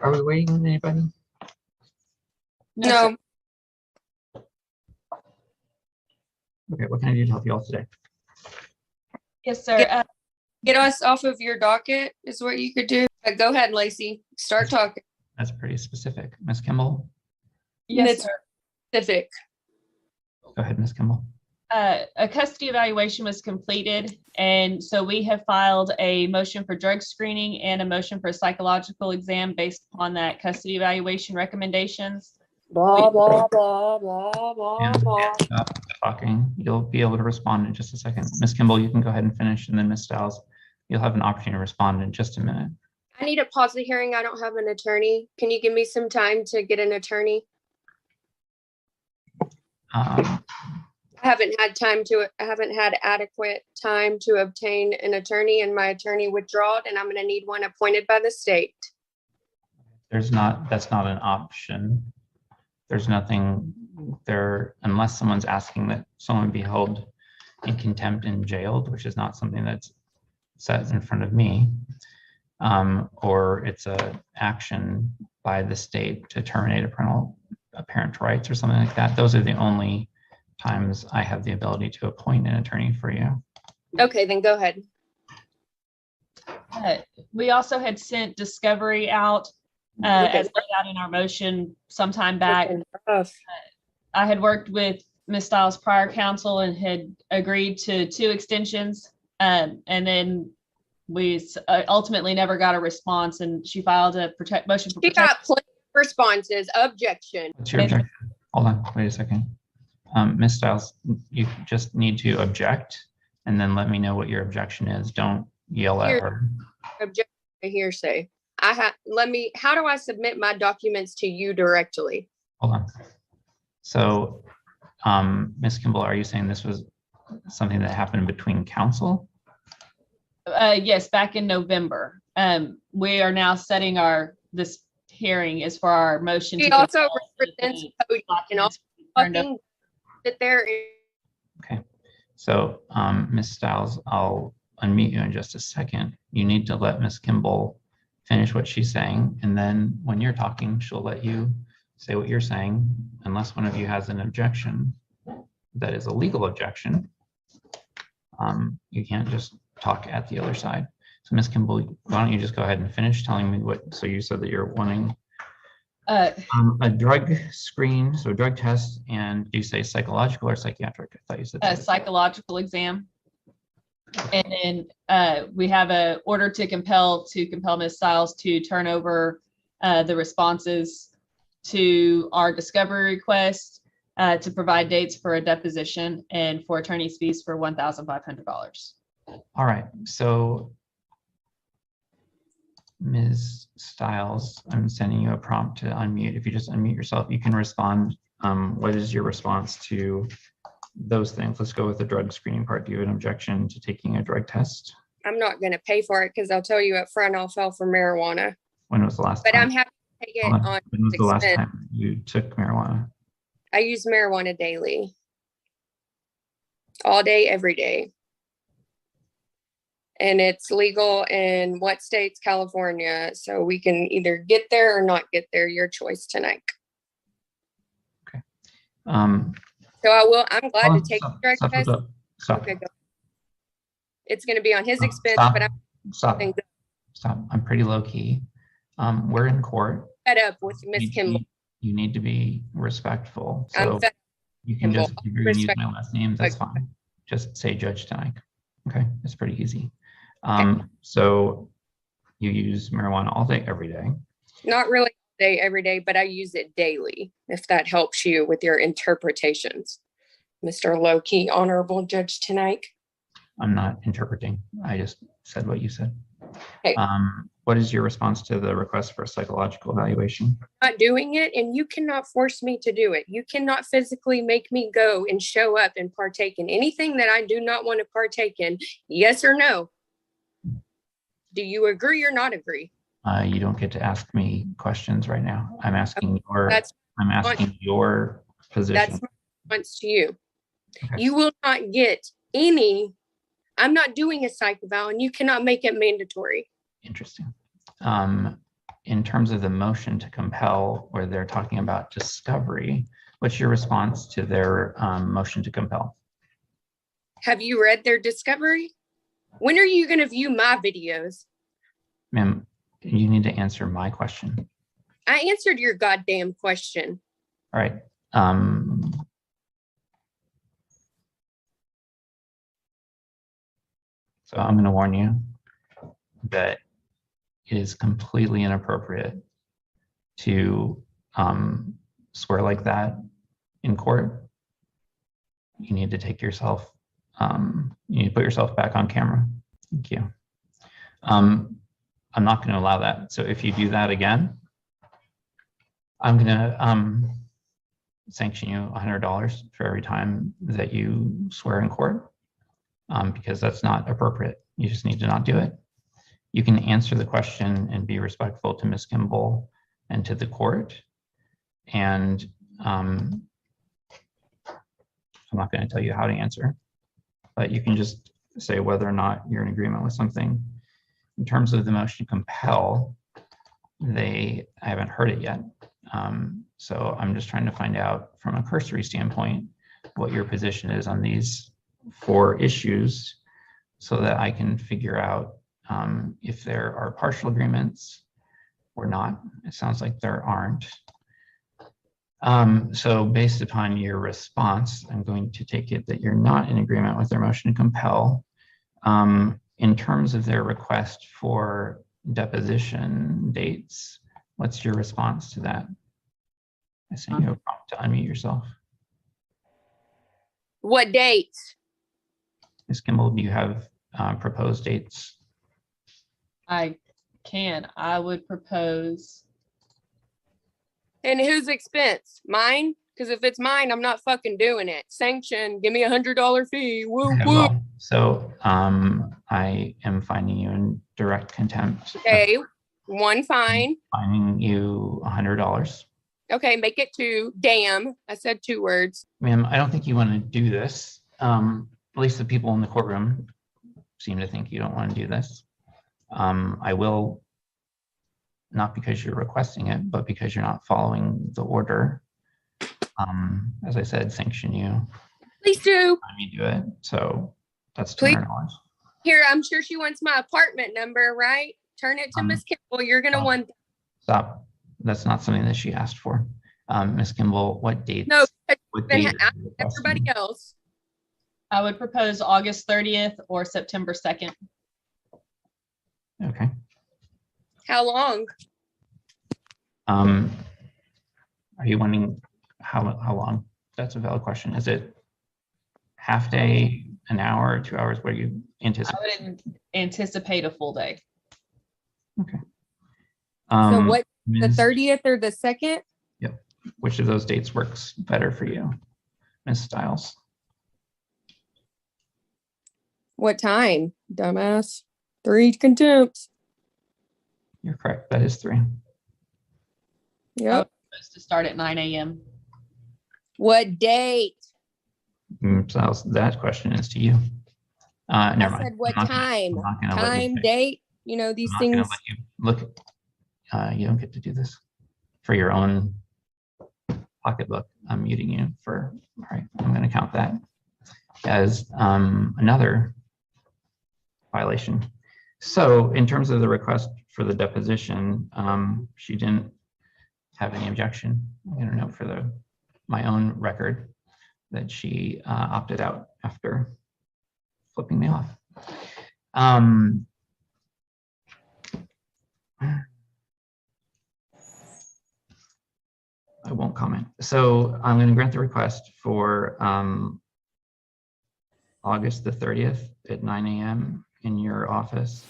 Are we waiting on anybody? No. Okay, what can I do to help you all today? Yes, sir. Get us off of your docket is what you could do. Go ahead, Lacey. Start talking. That's pretty specific. Ms. Kimball? Yes, sir. Specific. Go ahead, Ms. Kimball. A custody evaluation was completed, and so we have filed a motion for drug screening and a motion for a psychological exam based upon that custody evaluation recommendations. Blah, blah, blah, blah, blah, And blah. stop talking. You'll be able to respond in just a second. Ms. Kimball, you can go ahead and finish, and then Ms. Stiles, you'll have an opportunity to respond in just a minute. I need to pause the hearing. I don't have an attorney. Can you give me some time to get an attorney? I haven't had adequate time to obtain an attorney, and my attorney withdrawed, and I'm going to need one appointed by the state. That's not an option. There's nothing there unless someone's asking that someone be held in contempt and jailed, which is not something that's set in front of me. Or it's a action by the state to terminate a parent's rights or something like that. Those are the only times I have the ability to appoint an attorney for you. Okay, then go ahead. We also had sent discovery out as laid out in our motion sometime back. I had worked with Ms. Stiles' prior counsel and had agreed to 2 extensions. And then we ultimately never got a response, and she filed a motion for She protection. got plenty of responses. Objection. What's your objection? Hold on, wait a second. Ms. Stiles, you just need to object and then let me know what your objection is. Don't yell at her. Objection to hearsay. How do I submit my documents to you directly? Hold on. So, Ms. Kimball, are you saying this was something that happened between counsel? Yes, back in November. We are now setting this hearing is for our motion. She to also compel represents the code and all turned up. fucking sit there. Okay. So, Ms. Stiles, I'll unmute you in just a second. You need to let Ms. Kimball finish what she's saying, and then when you're talking, she'll let you say what you're saying, unless one of you has an objection that is a legal objection. You can't just talk at the other side. So Ms. Kimball, why don't you just go ahead and finish telling me what, so you said that you're wanting a drug screen, so drug test, and do you say psychological or psychiatric? I thought you said A psychological exam. And then we have a order to compel Ms. Stiles to turn over the responses to our discovery request, to provide dates for a deposition and for attorney's fees for $1,500. All right, so Ms. Stiles, I'm sending you a prompt to unmute. If you just unmute yourself, you can respond. What is your response to those things? Let's go with the drug screening part. Do you have an objection to taking a drug test? I'm not going to pay for it because I'll tell you up front I'll file for marijuana. When was the last But time? I'm happy to take it Hold on. on When was the last expense. time you took marijuana? I use marijuana daily. All day, every day. And it's legal in what states? California. So we can either get there or not get there. Your choice tonight. Okay. So I'm glad to take the drug test. Stop. Okay, go. It's going to be on his expense, Stop. but I'm Stop. I'm pretty low key. We're in court. fed up with Miss Kimball. You need to be respectful. I'm So fed you can Kimball. just, if you're gonna use Respect. my last names, that's fine. Just say Judge Tenig. Okay, it's pretty easy. So you use marijuana all day, every day. Not really all day, every day, but I use it daily, if that helps you with your interpretations. Mr. Low-Key Honorable Judge Tenig. I'm not interpreting. I just said what you said. Okay. What is your response to the request for a psychological evaluation? Not doing it, and you cannot force me to do it. You cannot physically make me go and show up and partake in anything that I do not want to partake in. Yes or no? Do you agree or not agree? You don't get to ask me questions right now. I'm asking That's your position. That's my response to you. Okay. You will not get any. I'm not doing a psych eval, and you cannot make it mandatory. Interesting. in terms of the motion to compel, where they're talking about discovery, what's your response to their motion to compel? Have you read their discovery? When are you going to view my videos? Ma'am, you need to answer my question. I answered your goddamn question. All right. So I'm going to warn you that it is completely inappropriate to swear like that in court. You need to take yourself, you need to put yourself back on camera. Thank you. I'm not going to allow that. So if you do that again, I'm going to sanction you $100 for every time that you swear in court, because that's not appropriate. You just need to not do it. You can answer the question and be respectful to Ms. Kimball and to the court. And I'm not going to tell you how to answer, but you can just say whether or not you're in agreement with something. In terms of the motion to compel, I haven't heard it yet. So I'm just trying to find out from a cursory standpoint what your position is on these 4 issues so that I can figure out if there are partial agreements or not. It sounds like there aren't. So based upon your response, I'm going to take it that you're not in agreement with their motion to compel. In terms of their request for deposition dates, what's your response to that? I sent you a prompt to unmute yourself. What dates? Ms. Kimball, do you have proposed dates? I would propose, And whose expense? Mine? Because if it's mine, I'm not fucking doing it. Sanction, give me $100 fee. Woo Okay, woo. well, so I am finding you in direct contempt. Okay, 1 fine. Finding you $100. Okay, make it 2. Damn, I said 2 words. Ma'am, I don't think you want to do this. At least the people in the courtroom seem to think you don't want to do this. I will, not because you're requesting it, but because you're not following the order. As I said, sanction you. Please do. Let me do it. So that's Please. $200. Here, I'm sure she wants my apartment number, right? Turn it to Miss Kimball. You're going to want. Stop. That's not something that she asked for. Ms. Kimball, what dates? No, what then dates are you everybody requesting? else. I would propose August 30th or September 2nd. Okay. How long? Are you wanting how long? That's a valid question. Is it half day, an hour, 2 hours? What do you I anticipate? would anticipate a full day. Okay. So what, the Ms. 30th or the 2nd? Which of those dates works better for you, Ms. Stiles? What time, dumbass? 3 contempts. You're correct. That is 3. Yep. Supposed to start at 9 a.m. What date? Stiles, that question is to you. Never I mind. said what I'm not gonna- time? I'm not gonna let you Time, pick. date, you know, these I'm not gonna things. let you look. You don't get to do this for your own pocketbook. I'm muting you for, all right, I'm going to count that as another violation. So in terms of the request for the deposition, she didn't have any objection. I'm going to note for my own record that she opted out after flipping me off. I won't comment. So I'm going to grant the request for August the 30th at 9 a.m. in your office.